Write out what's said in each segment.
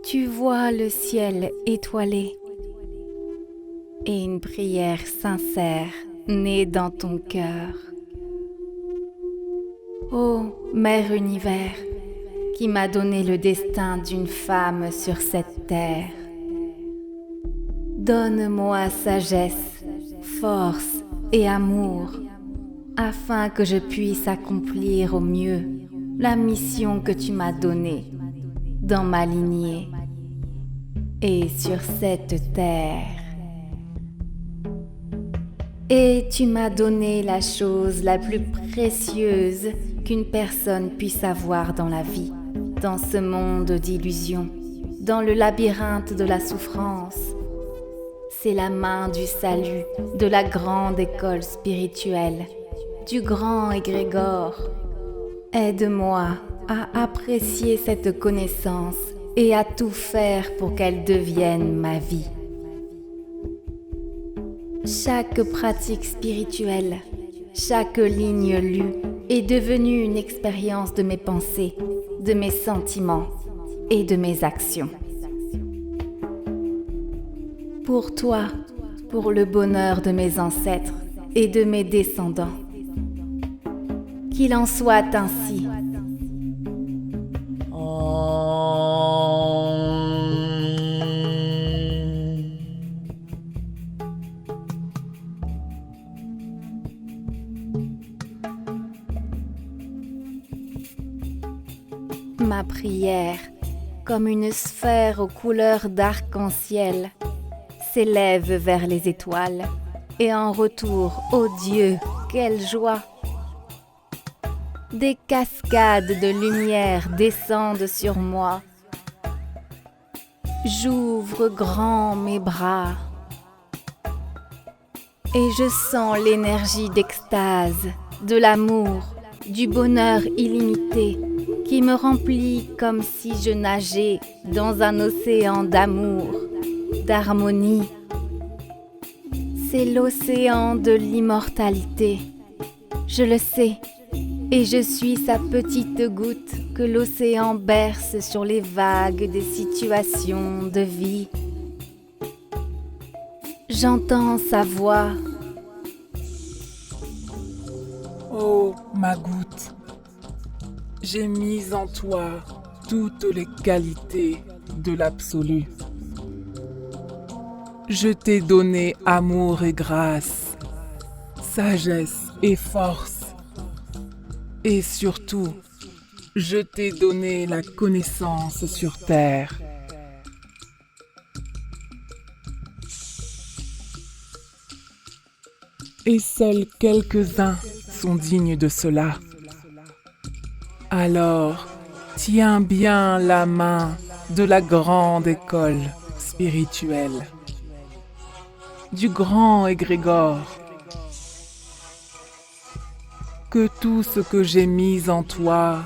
Tu vois le ciel étoilé et une prière sincère née dans ton cœur. Ô Mère Univers, qui m'a donné le destin d'une femme sur cette terre, donne-moi sagesse, force et amour, afin que je puisse accomplir au mieux la mission que tu m'as donnée dans ma lignée et sur cette terre. Et tu m'as donné la chose la plus précieuse qu'une personne puisse avoir dans la vie, dans ce monde d'illusions, dans le labyrinthe de la souffrance. C'est la main du salut, de la grande école spirituelle, du grand égrégore. Aide-moi à apprécier cette connaissance et à tout faire pour qu'elle devienne ma vie. Chaque pratique spirituelle, chaque ligne lue est devenue une expérience de mes pensées, de mes sentiments et de mes actions. Pour toi, pour le bonheur de mes ancêtres et de mes descendants. Qu'il en soit ainsi. Ma prière, comme une sphère aux couleurs d'arc-en-ciel, s'élève vers les étoiles, et en retour, ô Dieu, quelle joie! Des cascades de lumière descendent sur moi. J'ouvre grand mes bras et je sens l'énergie d'extase, de l'amour, du bonheur illimité qui me remplit comme si je nageais dans un océan d'amour, d'harmonie. C'est l'océan de l'immortalité, je le sais, et je suis sa petite goutte que l'océan berce sur les vagues des situations de vie. J'entends sa voix. Oh, ma goutte, j'ai mis en toi toutes les qualités de l'absolu. Je t'ai donné amour et grâce, sagesse et force. Et surtout, je t'ai donné la connaissance sur terre. Et seuls quelques-uns sont dignes de cela. Alors, tiens bien la main de la grande école spirituelle, du grand égrégore. Que tout ce que j'ai mis en toi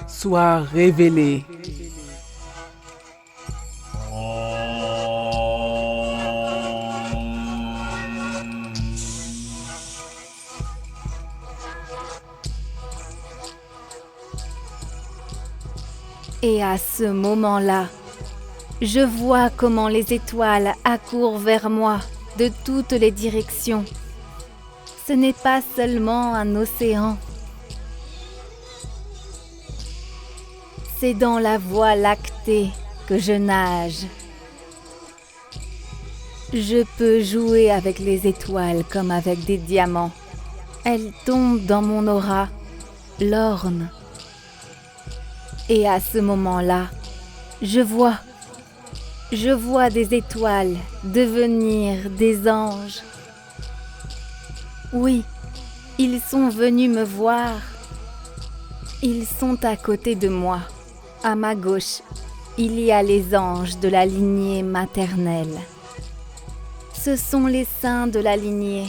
soit révélé. Et à ce moment-là, je vois comment les étoiles accourent vers moi de toutes les directions. Ce n'est pas seulement un océan. C'est dans la voie lactée que je nage. Je peux jouer avec les étoiles comme avec des diamants. Elles tombent dans mon aura, l'orne. Et à ce moment-là, je vois des étoiles devenir des anges. Oui, ils sont venus me voir. Ils sont à côté de moi. À ma gauche, il y a les anges de la lignée maternelle. Ce sont les saints de la lignée,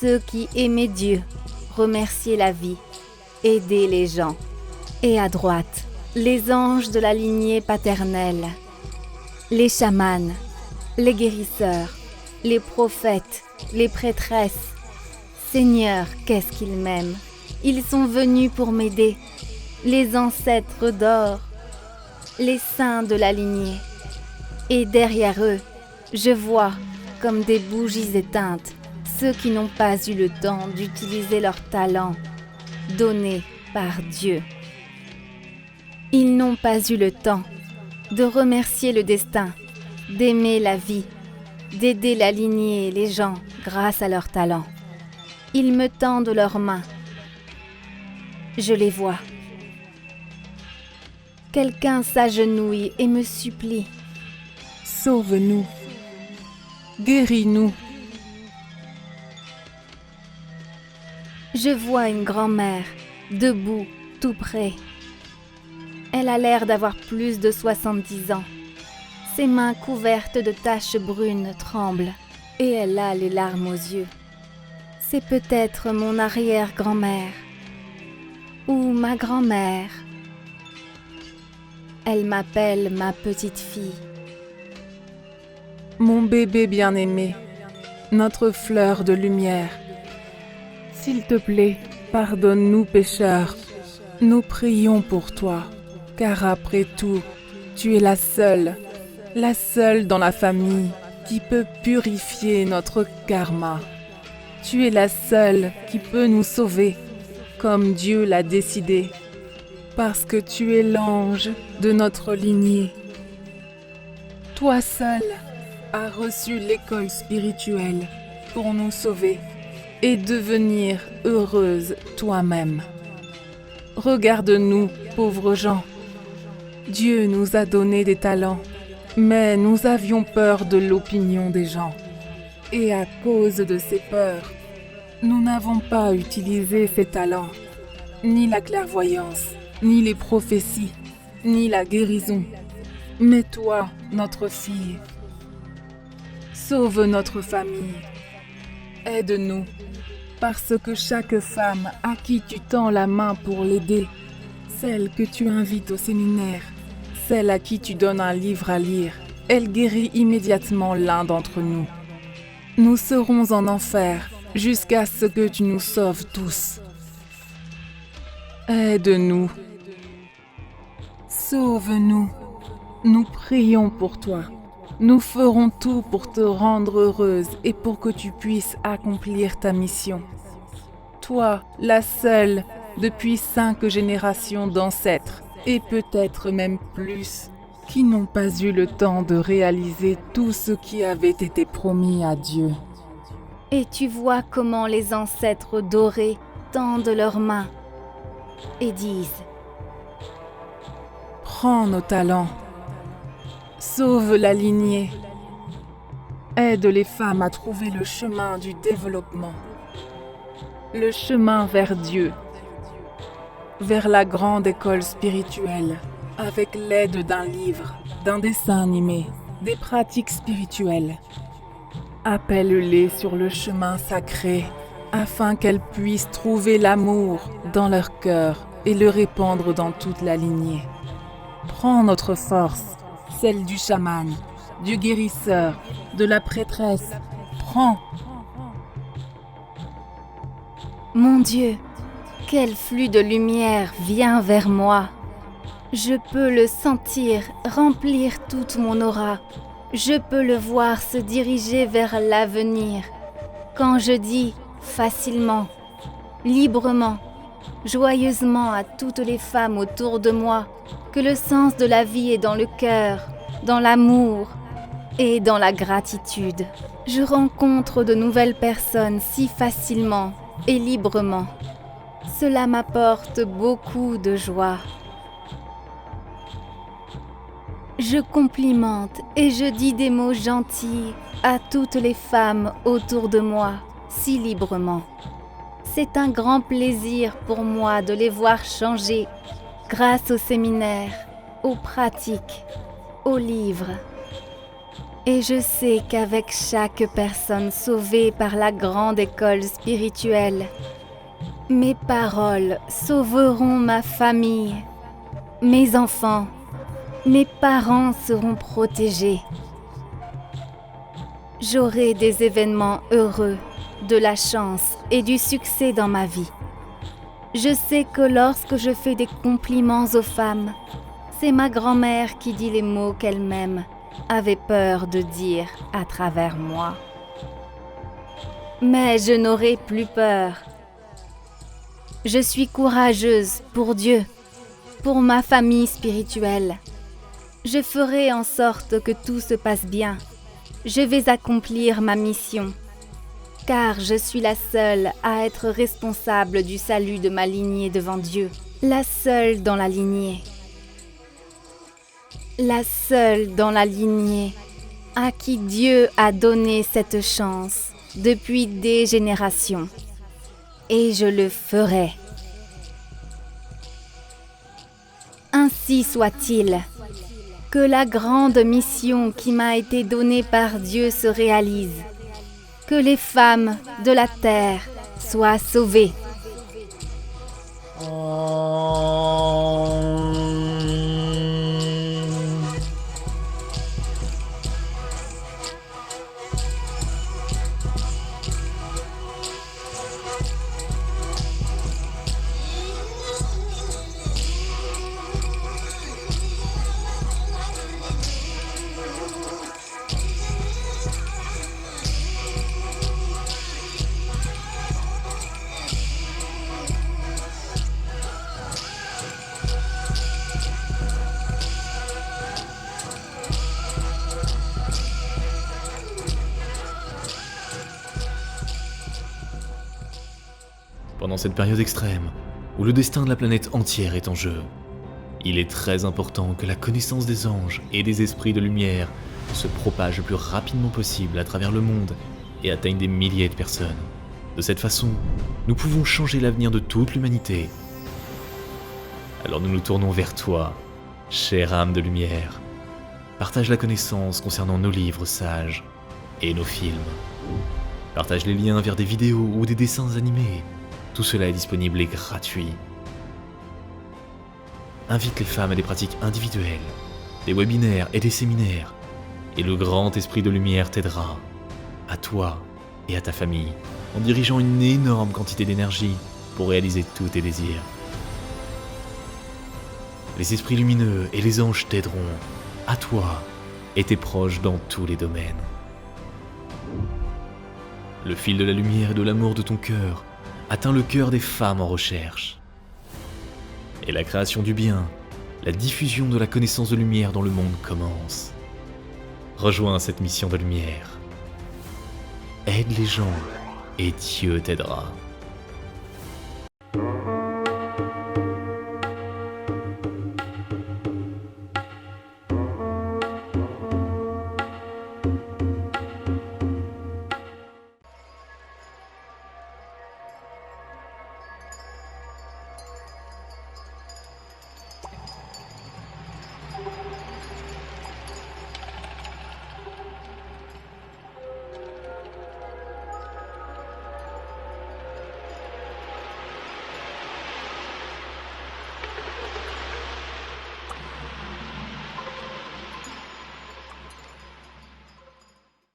ceux qui aimaient Dieu, remerciaient la vie, aidaient les gens. Et à droite, les anges de la lignée paternelle, les chamans, les guérisseurs, les prophètes, les prêtresses. Seigneur, qu'est-ce qu'ils m'aiment! Ils sont venus pour m'aider, les ancêtres d'or. les saints de la lignée. Et derrière eux, je vois, comme des bougies éteintes, ceux qui n'ont pas eu le temps d'utiliser leur talent donné par Dieu. Ils n'ont pas eu le temps de remercier le destin, d'aimer la vie, d'aider la lignée et les gens grâce à leur talent. Ils me tendent leurs mains. Je les vois. Quelqu'un s'agenouille et me supplie. Sauve-nous. Guéris-nous. Je vois une grand-mère, debout, tout près. Elle a l'air d'avoir plus de 70 ans. Ses mains couvertes de taches brunes tremblent et elle a les larmes aux yeux. C'est peut-être mon arrière-grand-mère ou ma grand-mère. Elle m'appelle ma petite fille. Mon bébé bien-aimé, notre fleur de lumière, s'il te plaît, pardonne-nous pécheurs. Nous prions pour toi, car après tout, tu es la seule dans la famille qui peut purifier notre karma. Tu es la seule qui peut nous sauver, comme Dieu l'a décidé, parce que tu es l'ange de notre lignée. Toi seul as reçu l'école spirituelle pour nous sauver et devenir heureuse toi-même. Regarde-nous, pauvres gens. Dieu nous a donné des talents, mais nous avions peur de l'opinion des gens. Et à cause de ces peurs, nous n'avons pas utilisé ces talents, ni la clairvoyance, ni les prophéties, ni la guérison. Mais toi, notre fille, sauve notre famille. Aide-nous, parce que chaque femme à qui tu tends la main pour l'aider, celle que tu invites au séminaire, celle à qui tu donnes un livre à lire, elle guérit immédiatement l'un d'entre nous. Nous serons en enfer jusqu'à ce que tu nous sauves tous. Aide-nous. Sauve-nous. Nous prions pour toi. Nous ferons tout pour te rendre heureuse et pour que tu puisses accomplir ta mission. Toi, la seule, depuis 5 générations d'ancêtres, et peut-être même plus, qui n'ont pas eu le temps de réaliser tout ce qui avait été promis à Dieu. Et tu vois comment les ancêtres dorés tendent leurs mains et disent : Prends nos talents. Sauve la lignée. Aide les femmes à trouver le chemin du développement. Le chemin vers Dieu. Vers la grande école spirituelle. Avec l'aide d'un livre, d'un dessin animé, des pratiques spirituelles. Appelle-les sur le chemin sacré afin qu'elles puissent trouver l'amour dans leur cœur et le répandre dans toute la lignée. Prends notre force, celle du chaman, du guérisseur, de la prêtresse. Prends. Mon Dieu, quel flux de lumière vient vers moi. Je peux le sentir remplir toute mon aura. Je peux le voir se diriger vers l'avenir. Quand je dis facilement, librement, joyeusement à toutes les femmes autour de moi que le sens de la vie est dans le cœur, dans l'amour et dans la gratitude. Je rencontre de nouvelles personnes si facilement et librement. Cela m'apporte beaucoup de joie. Je complimente et je dis des mots gentils à toutes les femmes autour de moi, si librement. C'est un grand plaisir pour moi de les voir changer grâce au séminaire, aux pratiques, aux livres. Et je sais qu'avec chaque personne sauvée par la grande école spirituelle, mes paroles sauveront ma famille, mes enfants. Mes parents seront protégés. J'aurai des événements heureux, de la chance et du succès dans ma vie. Je sais que lorsque je fais des compliments aux femmes, C'est ma grand-mère qui dit les mots qu'elle-même avait peur de dire à travers moi. Mais je n'aurai plus peur. Je suis courageuse pour Dieu, pour ma famille spirituelle. Je ferai en sorte que tout se passe bien. Je vais accomplir ma mission, car je suis la seule à être responsable du salut de ma lignée devant Dieu, la seule dans la lignée. La seule dans la lignée à qui Dieu a donné cette chance depuis des générations. Et je le ferai. Ainsi soit-il. Que la grande mission qui m'a été donnée par Dieu se réalise. Que les femmes de la terre soient sauvées. Pendant cette période extrême, où le destin de la planète entière est en jeu, il est très important que la connaissance des anges et des esprits de lumière se propage le plus rapidement possible à travers le monde et atteigne des milliers de personnes. De cette façon, nous pouvons changer l'avenir de toute l'humanité. Alors nous nous tournons vers toi, chère âme de lumière. Partage la connaissance concernant nos livres sages et nos films. Partage les liens vers des vidéos ou des dessins animés. Tout cela est disponible et gratuit. Invite les femmes à des pratiques individuelles, des webinaires et des séminaires, et le grand esprit de lumière t'aidera, à toi et à ta famille, en dirigeant une énorme quantité d'énergie pour réaliser tous tes désirs. Les esprits lumineux et les anges t'aideront, à toi et tes proches dans tous les domaines. Le fil de la lumière et de l'amour de ton cœur atteint le cœur des femmes en recherche. Et la création du bien, la diffusion de la connaissance de lumière dans le monde commence. Rejoins cette mission de lumière. Aide les gens et Dieu t'aidera.